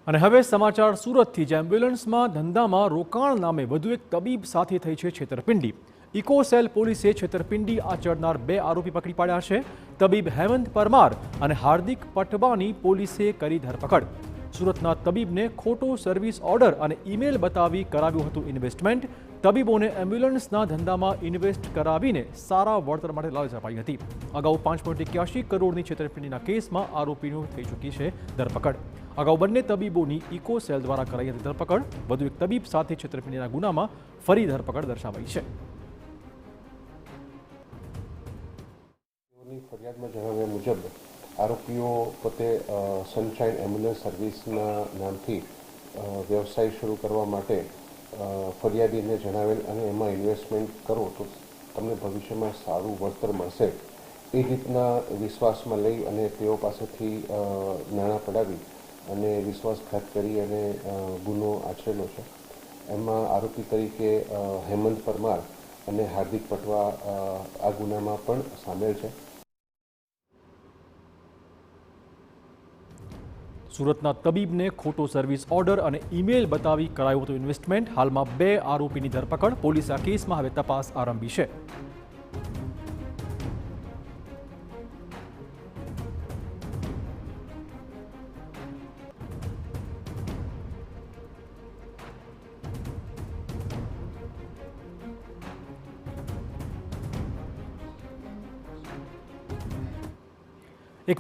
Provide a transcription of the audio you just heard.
અને હવે સમાચાર સુરતથી જ એમ્બ્યુલન્સમાં ધંધામાં રોકાણ નામે વધુ એક તબીબ સાથે થઈ છે છેતરપિંડી। ઇકોસેલ પોલીસે છેતરપિંડી આચરનાર 2 આરોપી પકડી પાડ્યા છે। તબીબ હેમંત પરમાર અને હાર્દિક પટવાની પોલીસે કરી ધરપકડ। સુરતના તબીબને ખોટો સર્વિસ ઓર્ડર અને ઈમેલ બતાવી કરાવ્યું હતું ઇન્વેસ્ટમેન્ટ। તબીબોને એમ્બ્યુલન્સના ધંધામાં ઇન્વેસ્ટ કરાવીને સારા વળતર માટે લાલચ અપાઈ હતી। અગાઉ 5.81 કરોડની છેતરપિંડીના કેસમાં આરોપીનું થઈ ચૂકી છે ધરપકડ। અગાઉ બંને તબીબોની ઇકોસેલ દ્વારા કરાઈ હતી ધરપકડ। વધુ એક તબીબ સાથે છેતરપિંડીના ગુનામાં ફરી ધરપકડ દર્શાવાઈ છે। ફરિયાદમાં જણાવ્યા મુજબ આરોપીઓ પોતે સનશાઇન એમ્બ્યુલન્સ સર્વિસના નામથી વ્યવસાય શરૂ કરવા માટે ફરિયાદીને જણાવેલ અને એમાં ઇન્વેસ્ટમેન્ટ કરો તો તમને ભવિષ્યમાં સારું વળતર મળશે એ રીતના વિશ્વાસમાં લઈ અને તેઓ પાસેથી નાણાં પડાવી અને વિશ્વાસઘાત કરી અને ગુનો આચરેલો છે। એમાં આરોપી તરીકે હેમંત પરમાર અને હાર્દિક પટવા આ ગુનામાં પણ સામેલ છે। સુરતના તબીબને ખોટો સર્વિસ ઓર્ડર અને ઈમેલ બતાવી કરાયું હતું ઇન્વેસ્ટમેન્ટ। હાલમાં 2 આરોપીની ધરપકડ। પોલીસે આ કેસમાં હવે તપાસ આરંભી છે।